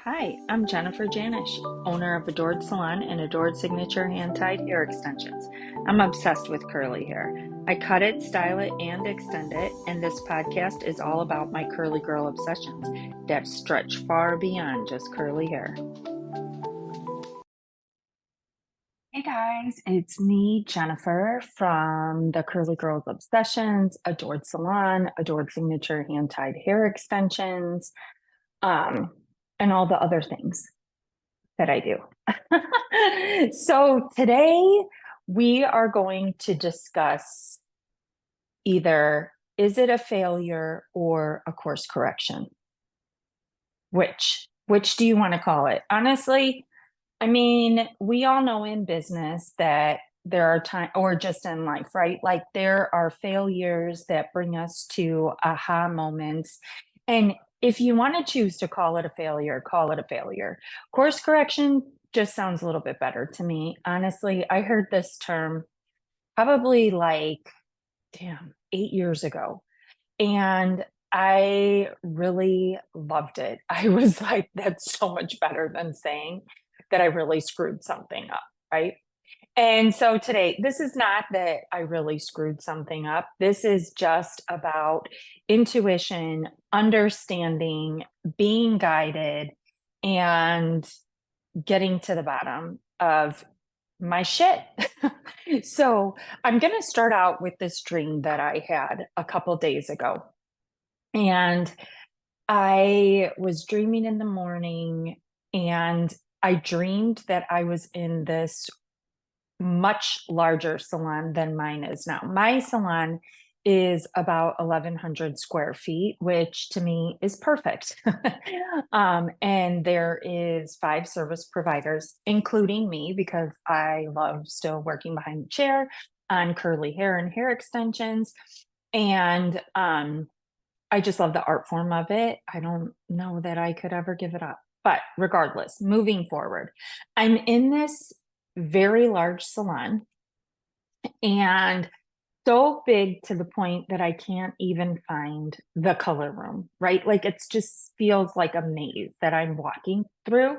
Hi, I'm Jennifer Janish, owner of Adored Salon and Adored Signature Hand-Tied Hair Extensions. I'm obsessed with curly hair. I cut it, style it, and extend it, and this podcast is all about my curly girl obsessions that stretch far beyond just curly hair. Hey guys, it's me, Jennifer, from the Curly Girls Obsessions, Adored Salon, Adored Signature Hand-Tied Hair Extensions, um, and all the other things that I do. So today we are going to discuss either is it a failure or a course correction? Which do you want to call it? Honestly, I mean, we all know in business that there are times, or just in life, right? Like there are failures that bring us to aha moments. And if you want to choose to call it a failure, call it a failure. Course correction just sounds a little bit better to me. Honestly, I heard this term probably like, damn, 8 years ago. And I really loved it. I was like, that's so much better than saying that I really screwed something up, right? And so today, this is not that I really screwed something up. This is just about intuition, understanding, being guided, and getting to the bottom of my shit. So I'm going to start out with this dream that I had a couple days ago. And I was dreaming in the morning and I dreamed that I was in this much larger salon than mine is now. My salon is about 1,100 square feet, which to me is perfect. And there is 5 service providers, including me, because I love still working behind the chair on curly hair and hair extensions. And I just love the art form of it. I don't know that I could ever give it up. But regardless, moving forward, I'm in this very large salon and so big to the point that I can't even find the color room, right? Like it's just feels like a maze that I'm walking through.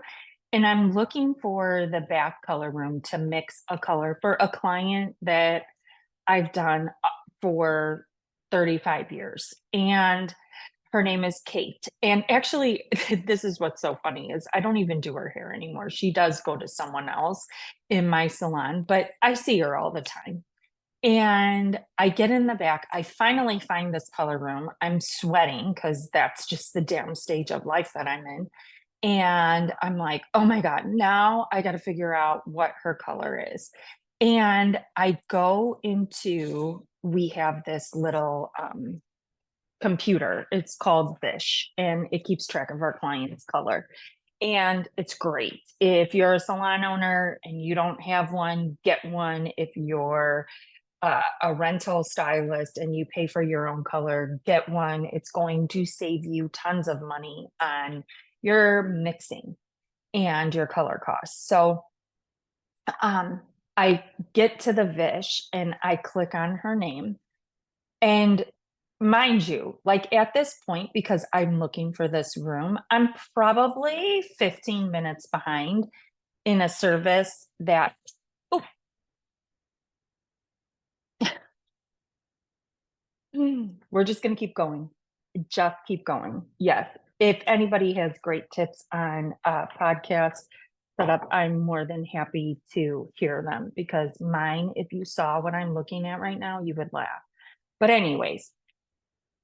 And I'm looking for the back color room to mix a color for a client that I've done for 35 years. And her name is Kate. And actually, this is what's so funny is I don't even do her hair anymore. She does go to someone else in my salon, but I see her all the time. And I get in the back. I finally find this color room. I'm sweating because that's just the damn stage of life that I'm in. And I'm like, oh my God, now I got to figure out what her color is. And I go into, we have this little computer. It's called Fish, and it keeps track of our client's color. And it's great. If you're a salon owner and you don't have one, get one. If you're a rental stylist and you pay for your own color, get one. It's going to save you tons of money on your mixing and your color costs. So I get to the Vish and I click on her name. And mind you, like at this point, because I'm looking for this room, I'm probably 15 minutes behind in a service that, oh, we're just going to keep going. Just keep going. Yes. If anybody has great tips on podcast setup, I'm more than happy to hear them because mine, if you saw what I'm looking at right now, you would laugh. But anyways,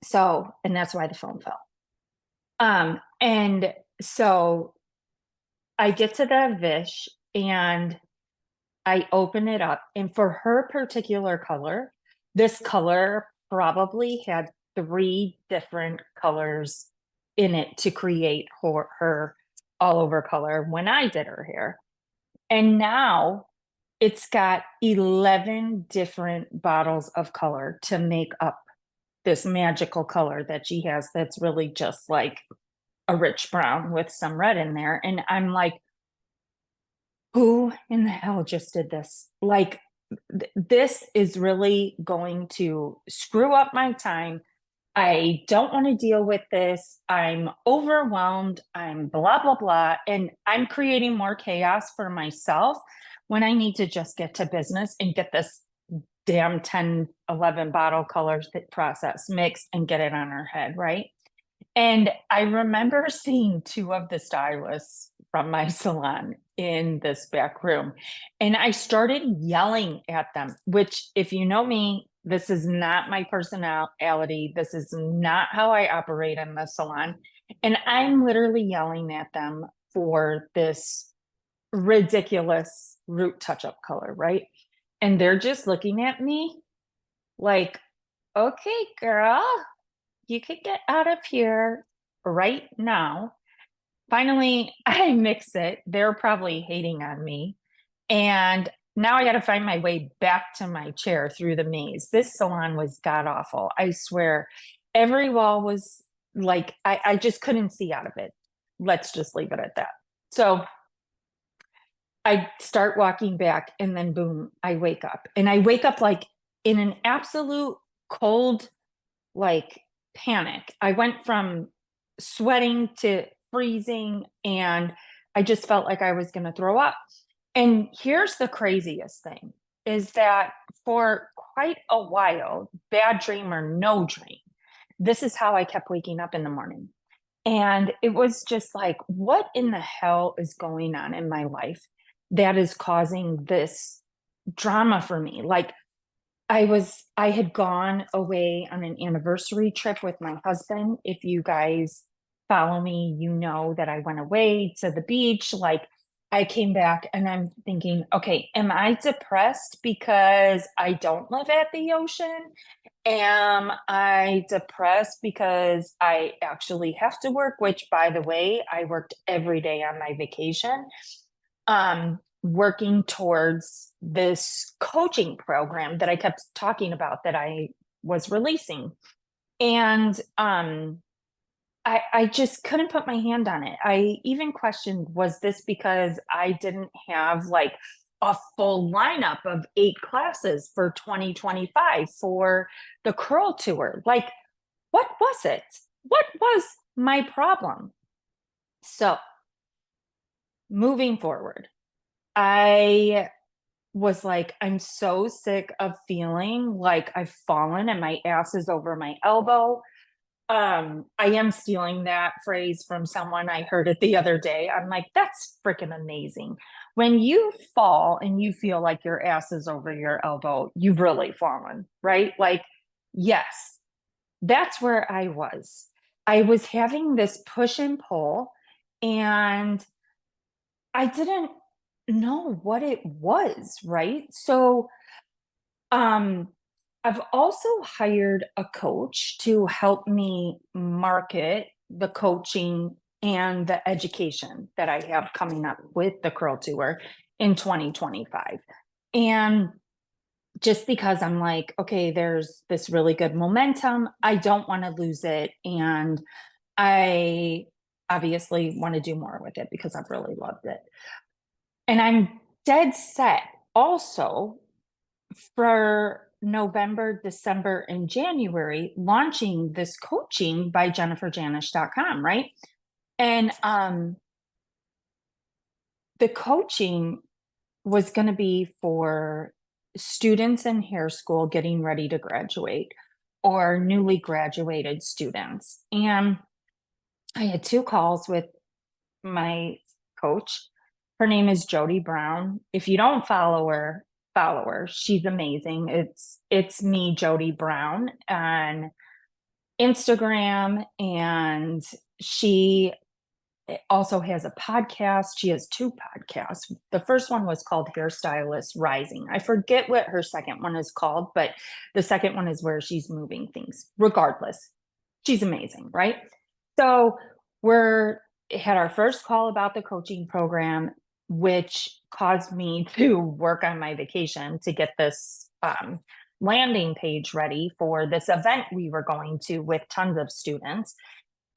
so, and that's why the phone fell. And so I get to the Vish and I open it up. And for her particular color, this color probably had 3 different colors in it to create her all over color when I did her hair. And now it's got 11 different bottles of color to make up this magical color that she has that's really just like a rich brown with some red in there. And I'm like, who in the hell just did this? Like, this is really going to screw up my time. I don't want to deal with this. I'm overwhelmed. I'm blah, blah, blah. And I'm creating more chaos for myself when I need to just get to business and get this damn 10, 11 bottle colors process mixed and get it on her head. Right. And I remember seeing two of the stylists from my salon in this back room. And I started yelling at them, which, if you know me, this is not my personality. This is not how I operate in the salon. And I'm literally yelling at them for this ridiculous root touch up color, right? And they're just looking at me like, okay, girl, you could get out of here right now. Finally, I mix it. They're probably hating on me. And now I got to find my way back to my chair through the maze. This salon was god awful. I swear, every wall was like, I just couldn't see out of it. Let's just leave it at that. So I start walking back, and then boom, I wake up. And I wake up like in an absolute cold, like panic. I went from sweating to freezing, and I just felt like I was going to throw up. And here's the craziest thing is that for quite a while, bad dream or no dream, this is how I kept waking up in the morning. And it was just like, what in the hell is going on in my life that is causing this drama for me? Like, I had gone away on an anniversary trip with my husband. If you guys follow me, you know that I went away to the beach. Like, I came back and I'm thinking, okay, am I depressed because I don't live at the ocean? Am I depressed because I actually have to work? Which, by the way, I worked every day on my vacation, working towards this coaching program that I kept talking about that I was releasing. And I just couldn't put my hand on it. I even questioned, was this because I didn't have like a full lineup of 8 classes for 2025 for the curl tour? Like, what was it? What was my problem? So, moving forward, I was like, I'm so sick of feeling like I've fallen and my ass is over my elbow. I am stealing that phrase from someone. I heard it the other day. I'm like, that's freaking amazing. When you fall and you feel like your ass is over your elbow, you've really fallen, right? Like, yes, that's where I was. I was having this push and pull, and I didn't know what it was, right? So, um, I've also hired a coach to help me market the coaching and the education that I have coming up with the Curl Tour in 2025. And just because I'm like, okay, there's this really good momentum, I don't want to lose it. And I obviously want to do more with it because I've really loved it. And I'm dead set also for November, December, and January launching this coaching by jenniferjanish.com, right? And the coaching was going to be for students in hair school getting ready to graduate or newly graduated students. And I had 2 calls with my coach. Her name is Jody Brown. If you don't follow her, follow her. She's amazing. It's me, Jody Brown, on Instagram, and she also has a podcast. She has 2 podcasts. The first one was called Hairstylist Rising. I forget what her second one is called, but the second one is where she's moving things. Regardless, she's amazing, right? So we're had our first call about the coaching program, which caused me to work on my vacation to get this landing page ready for this event we were going to with tons of students.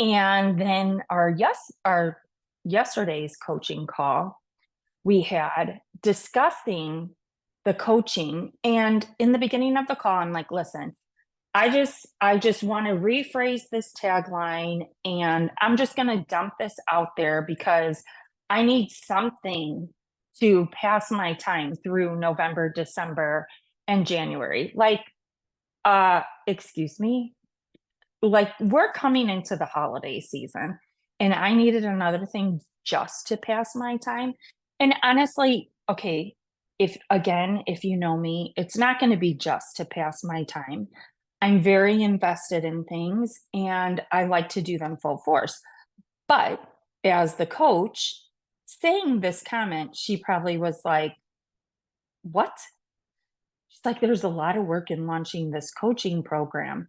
And then our yesterday's coaching call we had discussing the coaching. And in the beginning of the call, I'm like, listen, I just want to rephrase this tagline, and I'm just going to dump this out there because I need something to pass my time through November, December, and January. Excuse me, like we're coming into the holiday season, and I needed another thing just to pass my time. And honestly, okay, if you know me, it's not going to be just to pass my time. I'm very invested in things and I like to do them full force. But as the coach saying this comment, she probably was like, "What?" She's like, "There's a lot of work in launching this coaching program.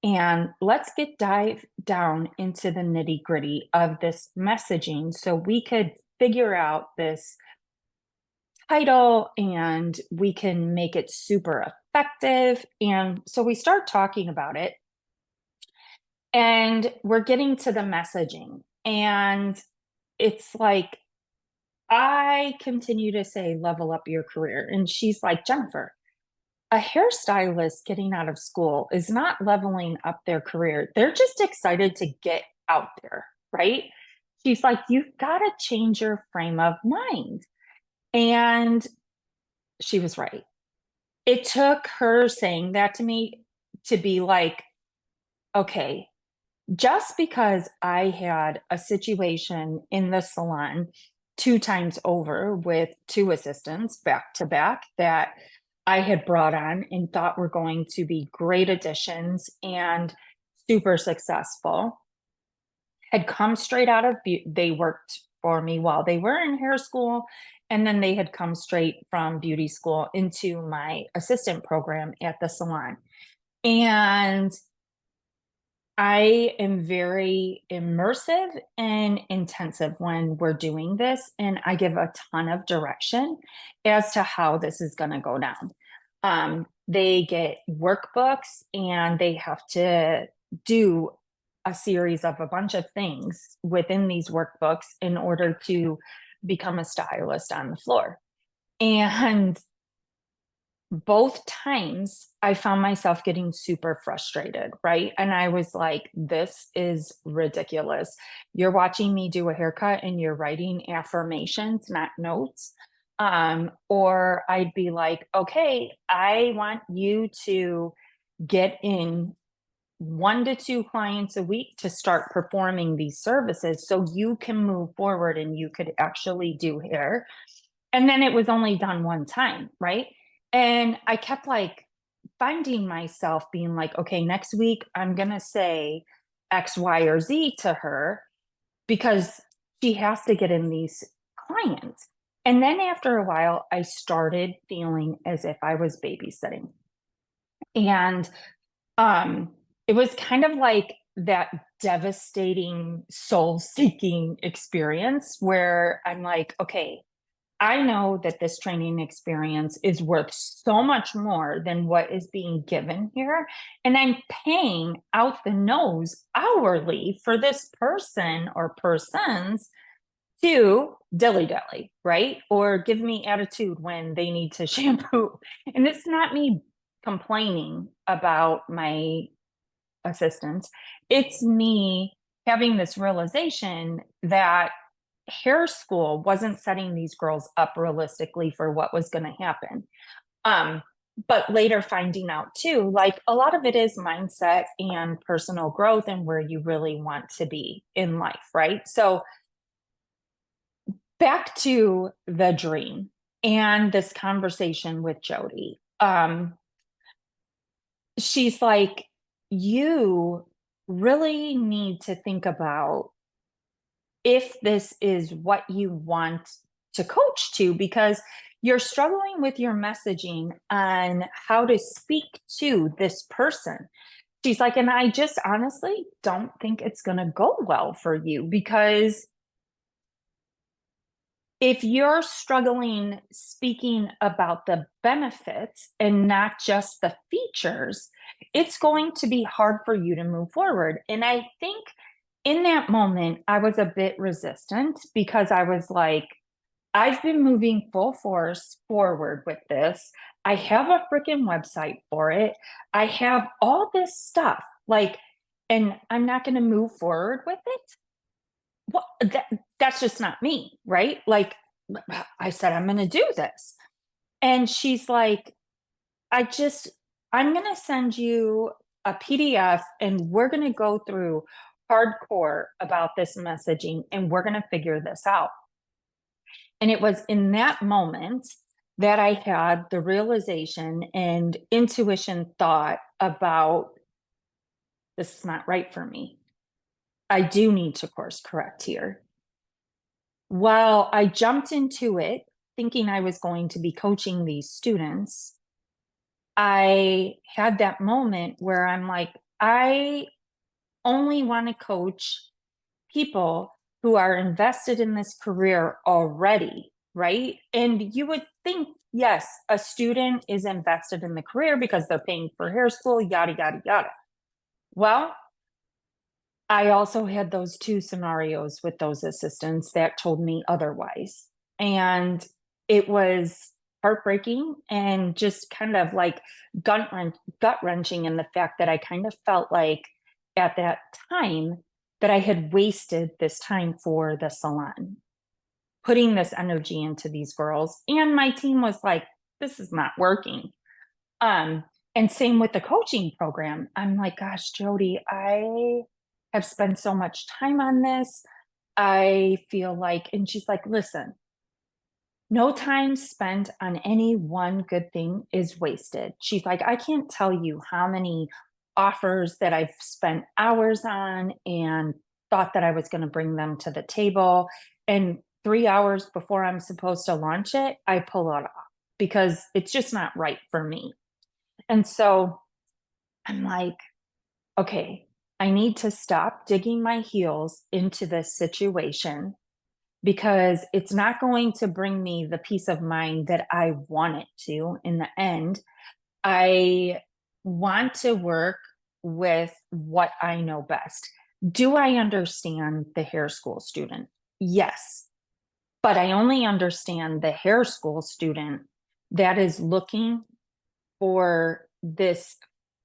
And let's get dive down into the nitty gritty of this messaging so we could figure out this title and we can make it super effective." And so we start talking about it and we're getting to the messaging. And it's like, I continue to say, level up your career. And she's like, "Jennifer, a hairstylist getting out of school is not leveling up their career. They're just excited to get out there, right?" She's like, "You've got to change your frame of mind." And she was right. It took her saying that to me to be like, okay, just because I had a situation in the salon two times over with two assistants back to back that I had brought on and thought were going to be great additions and super successful, had come straight out of they worked for me while they were in hair school, and then they had come straight from beauty school into my assistant program at the salon. And I am very immersive and intensive when we're doing this, and I give a ton of direction as to how this is going to go down. They get workbooks and they have to do a series of a bunch of things within these workbooks in order to become a stylist on the floor. And both times I found myself getting super frustrated, right? And I was like, this is ridiculous. You're watching me do a haircut and you're writing affirmations, not notes. Or I'd be like, okay, I want you to get in 1 to 2 clients a week to start performing these services so you can move forward and you could actually do hair. And then it was only done one time, right? And I kept like finding myself being like, okay, next week I'm going to say X, Y, or Z to her because she has to get in these clients. And then after a while, I started feeling as if I was babysitting. And it was kind of like that devastating soul seeking experience where I'm like, okay, I know that this training experience is worth so much more than what is being given here. And I'm paying out the nose hourly for this person or persons to dilly dally, right? Or give me attitude when they need to shampoo. And it's not me complaining about my assistants, it's me having this realization that hair school wasn't setting these girls up realistically for what was going to happen. Um, but later finding out too, like a lot of it is mindset and personal growth and where you really want to be in life, right? So back to the dream and this conversation with Jody. She's like, you really need to think about if this is what you want to coach to because you're struggling with your messaging on how to speak to this person. She's like, and I just honestly don't think it's going to go well for you because if you're struggling speaking about the benefits and not just the features, it's going to be hard for you to move forward. And I think in that moment, I was a bit resistant because I was like, I've been moving full force forward with this. I have a freaking website for it. I have all this stuff, like, and I'm not going to move forward with it. Well, that's just not me, right? Like, I said, I'm going to do this. And she's like, I just, I'm going to send you a PDF and we're going to go through hardcore about this messaging and we're going to figure this out. And it was in that moment that I had the realization and intuition thought about this is not right for me. I do need to course correct here. Well, I jumped into it thinking I was going to be coaching these students. I had that moment where I'm like, I only want to coach people who are invested in this career already, right? And you would think, yes, a student is invested in the career because they're paying for hair school, yada, yada, yada. Well, I also had those two scenarios with those assistants that told me otherwise. And it was heartbreaking and just kind of like gut wrenching in the fact that I kind of felt like at that time that I had wasted this time for the salon, putting this energy into these girls. And my team was like, this is not working. Um, and same with the coaching program. I'm like, gosh, Jody, I have spent so much time on this. I feel like, and she's like, listen, no time spent on any one good thing is wasted. She's like, I can't tell you how many offers that I've spent hours on and thought that I was going to bring them to the table. And 3 hours before I'm supposed to launch it, I pull it off because it's just not right for me. And so I'm like, okay, I need to stop digging my heels into this situation because it's not going to bring me the peace of mind that I want it to in the end. I want to work with what I know best. Do I understand the hair school student? Yes. But I only understand the hair school student that is looking for this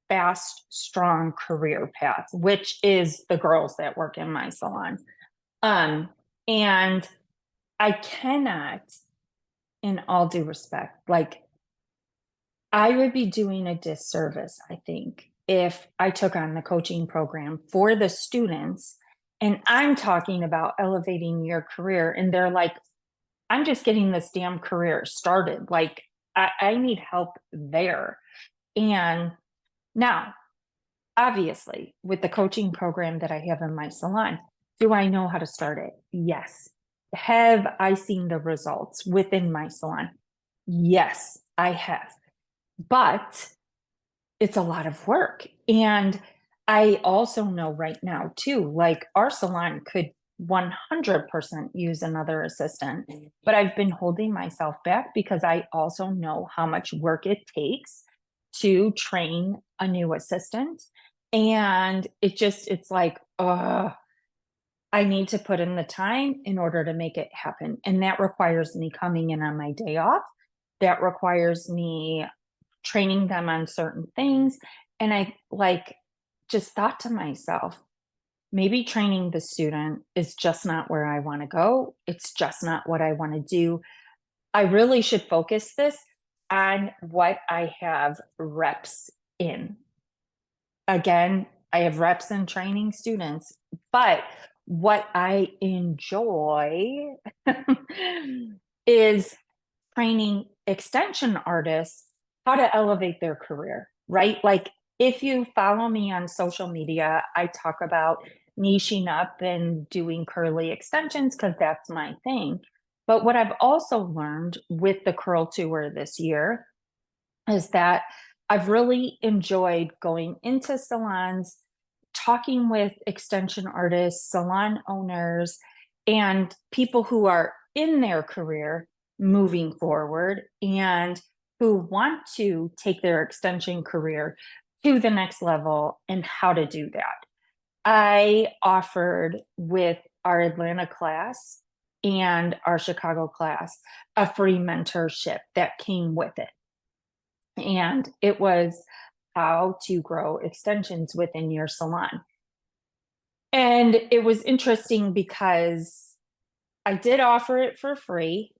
fast, strong career path, which is the girls that work in my salon. Um, and I cannot, in all due respect, like I would be doing a disservice, I think, if I took on the coaching program for the students and I'm talking about elevating your career and they're like, I'm just getting this damn career started. Like I need help there. And now obviously, with the coaching program that I have in my salon, do I know how to start it? Yes. Have I seen the results within my salon? Yes, I have. But it's a lot of work. And I also know right now, too, like our salon could 100% use another assistant, but I've been holding myself back because I also know how much work it takes to train a new assistant. And it's like, I need to put in the time in order to make it happen. And that requires me coming in on my day off. That requires me training them on certain things. And I like just thought to myself, maybe training the student is just not where I want to go. It's just not what I want to do. I really should focus this on what I have reps in. Again, I have reps in training students, but what I enjoy is training extension artists how to elevate their career, right? Like if you follow me on social media, I talk about niching up and doing curly extensions because that's my thing. But what I've also learned with the curl tour this year is that I've really enjoyed going into salons, talking with extension artists, salon owners, and people who are in their career moving forward and who want to take their extension career to the next level and how to do that. I offered with our Atlanta class and our Chicago class a free mentorship that came with it. And it was how to grow extensions within your salon. And it was interesting because I did offer it for free.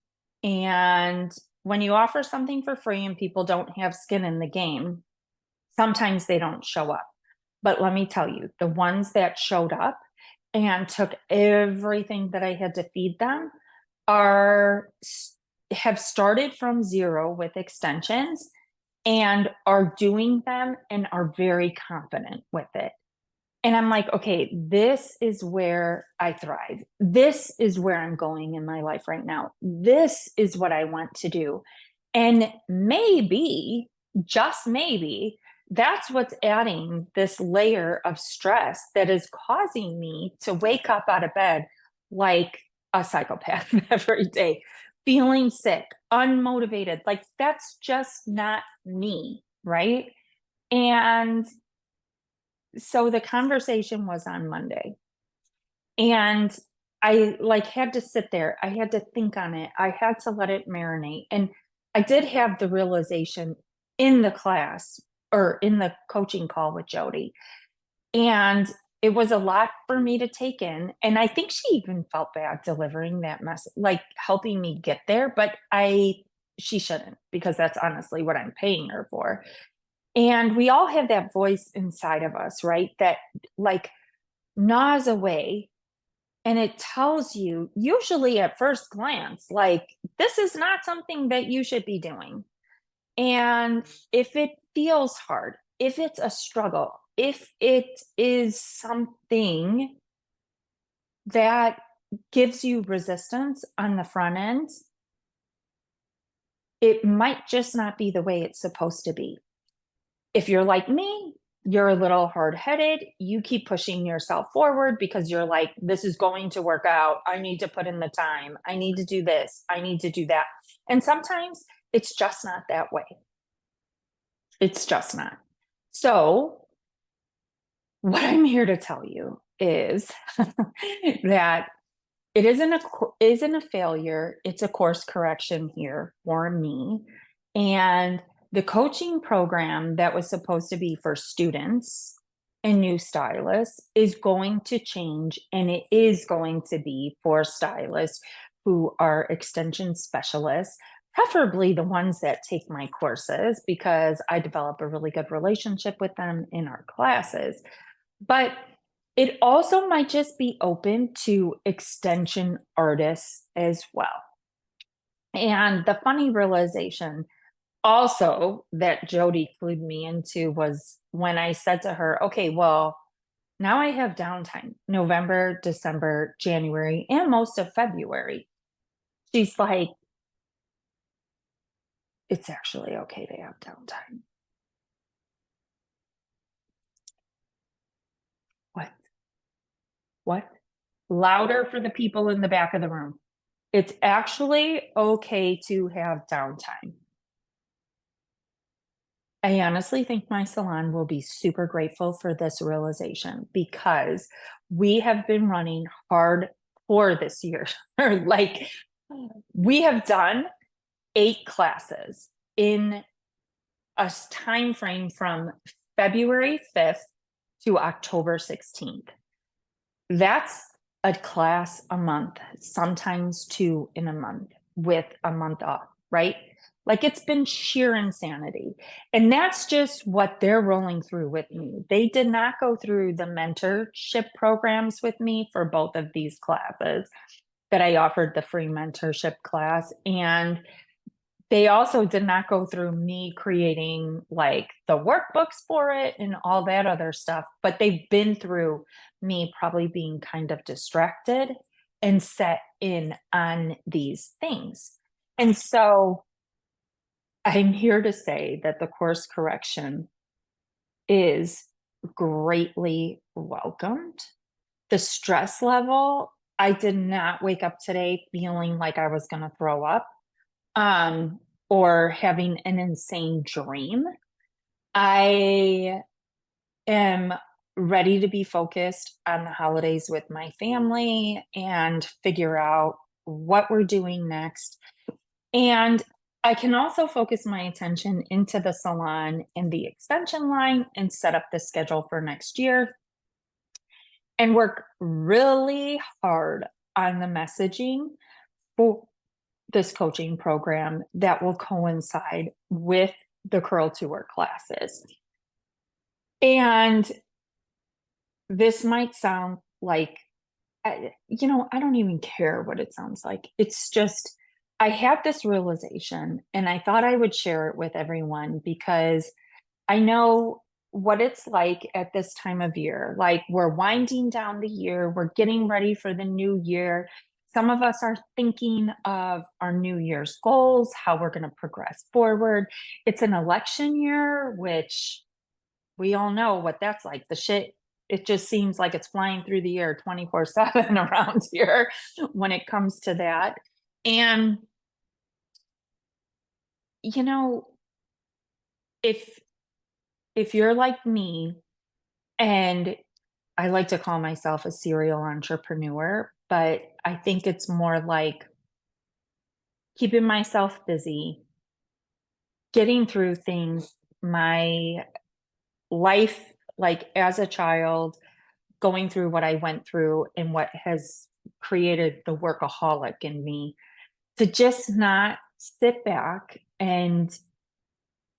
And when you offer something for free and people don't have skin in the game, sometimes they don't show up. But let me tell you, the ones that showed up and took everything that I had to feed them are have started from zero with extensions and are doing them and are very confident with it. And I'm like, okay, this is where I thrive. This is where I'm going in my life right now. This is what I want to do. And maybe, just maybe, that's what's adding this layer of stress that is causing me to wake up out of bed like a psychopath every day, feeling sick, unmotivated. Like that's just not me, right? And so the conversation was on Monday, and I like had to sit there. I had to think on it. I had to let it marinate. And I did have the realization in the class or in the coaching call with Jody. And it was a lot for me to take in. And I think she even felt bad delivering that message, like helping me get there, but she shouldn't, because that's honestly what I'm paying her for. And we all have that voice inside of us, right? That like gnaws away, and it tells you, usually at first glance, like, this is not something that you should be doing. And if it feels hard, if it's a struggle, if it is something that gives you resistance on the front end, it might just not be the way it's supposed to be. If you're like me, you're a little hard-headed. You keep pushing yourself forward because you're like, this is going to work out. I need to put in the time. I need to do this. I need to do that. And sometimes it's just not that way. It's just not. So what I'm here to tell you is that it isn't a failure. It's a course correction here for me. And the coaching program that was supposed to be for students and new stylists is going to change, and it is going to be for stylists who are extension specialists, preferably the ones that take my courses, because I develop a really good relationship with them in our classes. But it also might just be open to extension artists as well. And the funny realization also that Jody clued me into was when I said to her, okay, well, now I have downtime November, December, January, and most of February. She's like, it's actually okay to have downtime. What? What? Louder for the people in the back of the room. It's actually okay to have downtime. I honestly think my salon will be super grateful for this realization, because we have been running hard for this year. Like, we have done 8 classes in a time frame from February 5th to October 16th. That's a class a month, sometimes 2 in a month, with a month off, right? Like, it's been sheer insanity. And that's just what they're rolling through with me. They did not go through the mentorship programs with me for both of these classes that I offered the free mentorship class. And they also did not go through me creating like the workbooks for it and all that other stuff, but they've been through me probably being kind of distracted and set in on these things. And so I'm here to say that the course correction is greatly welcomed. The stress level, I did not wake up today feeling like I was going to throw up, or having an insane dream. I am ready to be focused on the holidays with my family and figure out what we're doing next. And I can also focus my attention into the salon and the extension line and set up the schedule for next year and work really hard on the messaging for this coaching program that will coincide with the Curl Tour classes. And this might sound like, I don't even care what it sounds like. It's just, I had this realization and I thought I would share it with everyone because I know what it's like at this time of year. Like we're winding down the year, we're getting ready for the new year. Some of us are thinking of our New Year's goals, how we're going to progress forward. It's an election year, which we all know what that's like. The shit, it just seems like it's flying through the air 24/7 around here when it comes to that. And, you know, if if you're like me, and I like to call myself a serial entrepreneur, but I think it's more like keeping myself busy, getting through things, my life, like as a child, going through what I went through and what has created the workaholic in me, to just not sit back and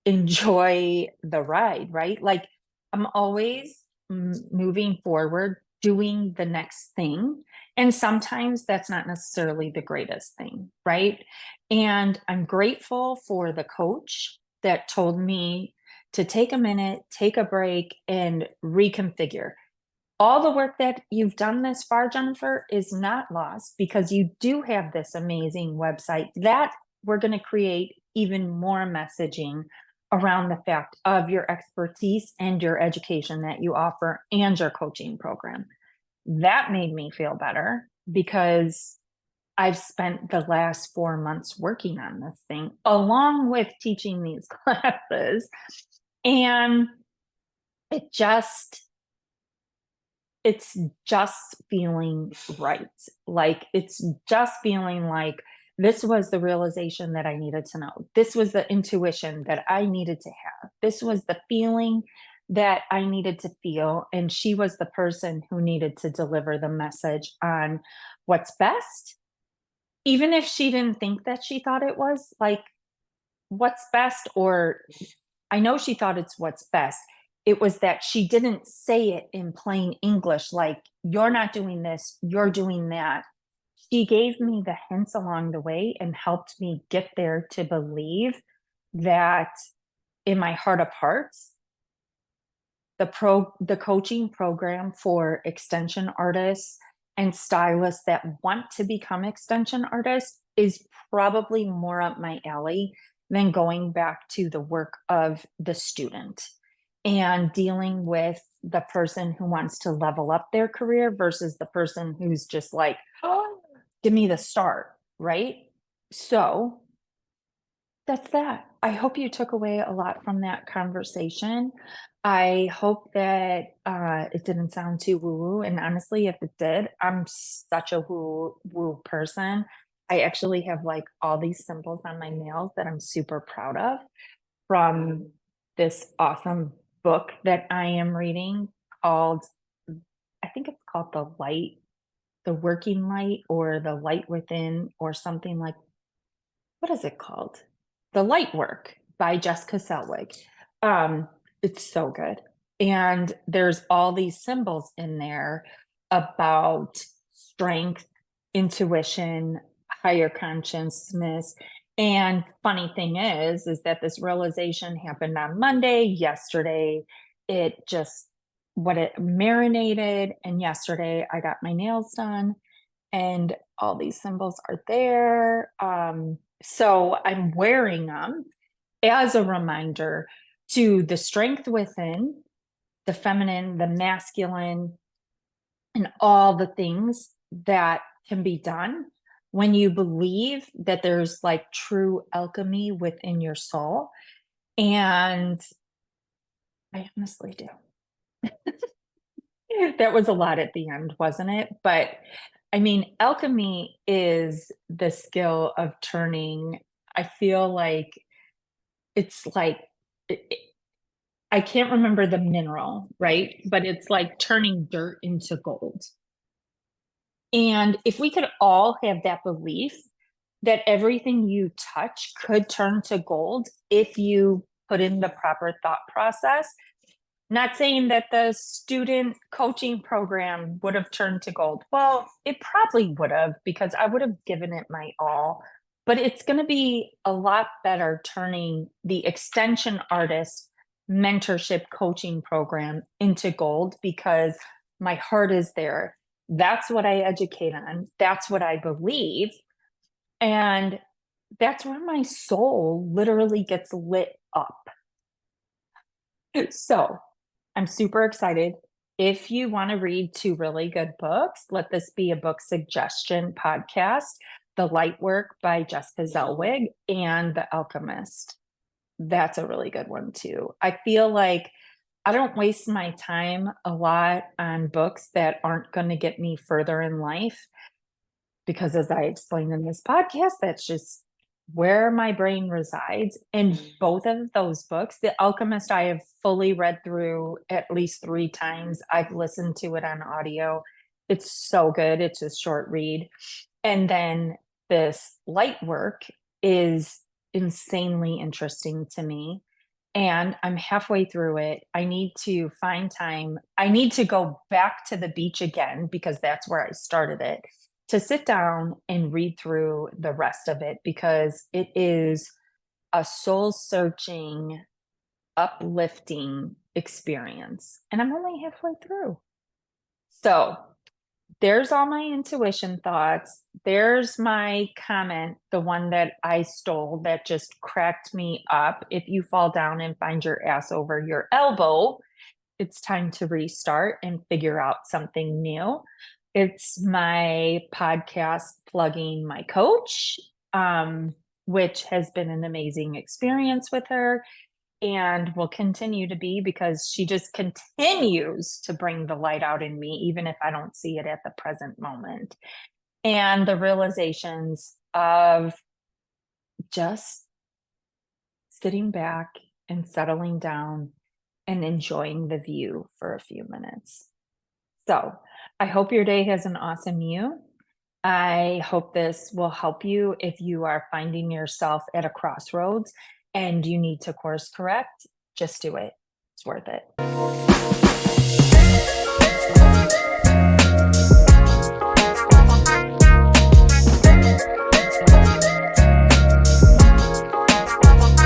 enjoy the ride, right? Like I'm always moving forward, doing the next thing. And sometimes that's not necessarily the greatest thing, right? And I'm grateful for the coach that told me to take a minute, take a break, and reconfigure. All the work that you've done this far, Jennifer, is not lost because you do have this amazing website that we're going to create even more messaging around the fact of your expertise and your education that you offer and your coaching program. That made me feel better because I've spent the last 4 months working on this thing along with teaching these classes. And it just, it's just feeling right. Like it's just feeling like this was the realization that I needed to know. This was the intuition that I needed to have. This was the feeling that I needed to feel. And she was the person who needed to deliver the message on what's best. Even if she didn't think that she thought it was like what's best, or I know she thought it's what's best. It was that she didn't say it in plain English, like, you're not doing this, you're doing that. She gave me the hints along the way and helped me get there to believe that in my heart of hearts, the coaching program for extension artists and stylists that want to become extension artists is probably more up my alley than going back to the work of the student and dealing with the person who wants to level up their career versus the person who's just like, oh, give me the start, right? So that's that. I hope you took away a lot from that conversation. I hope that it didn't sound too woo-woo. And honestly, if it did, I'm such a woo-woo person. I actually have like all these symbols on my nails that I'm super proud of from this awesome book that I am reading called, I think it's called The Light, The Working Light, or The Light Within, or something like, what is it called? The Light Work by Jessica Selwig. Um, it's so good. And there's all these symbols in there about strength, intuition, higher consciousness. And funny thing is that this realization happened on Monday. Yesterday, it just, what it marinated. And yesterday, I got my nails done and all these symbols are there. So I'm wearing them as a reminder to the strength within, the feminine, the masculine, and all the things that can be done when you believe that there's like true alchemy within your soul. And I honestly do. That was a lot at the end, wasn't it? But I mean, alchemy is the skill of turning, I feel like it's like, I can't remember the mineral, right? But it's like turning dirt into gold. And if we could all have that belief that everything you touch could turn to gold if you put in the proper thought process. Not saying that the student coaching program would have turned to gold. Well, it probably would have because I would have given it my all. But it's going to be a lot better turning the extension artist mentorship coaching program into gold because my heart is there. That's what I educate on. That's what I believe. And that's where my soul literally gets lit up. So I'm super excited. If you want to read two really good books, let this be a book suggestion podcast: The Light Work by Jessica Selwig and The Alchemist. That's a really good one too. I feel like I don't waste my time a lot on books that aren't going to get me further in life because, as I explained in this podcast, that's just where my brain resides. And both of those books, The Alchemist, I have fully read through at least 3 times. I've listened to it on audio. It's so good. It's a short read. And then this light work is insanely interesting to me. And I'm halfway through it. I need to find time. I need to go back to the beach again because that's where I started it, to sit down and read through the rest of it because it is a soul searching, uplifting experience. And I'm only halfway through. So there's all my intuition thoughts. There's my comment, the one that I stole that just cracked me up. If you fall down and find your ass over your elbow, it's time to restart and figure out something new. It's my podcast plugging my coach, which has been an amazing experience with her and will continue to be because she just continues to bring the light out in me, even if I don't see it at the present moment. And the realizations of just sitting back and settling down and enjoying the view for a few minutes. So I hope your day has an awesome you. I hope this will help you if you are finding yourself at a crossroads and you need to course correct. Just do it. It's worth it.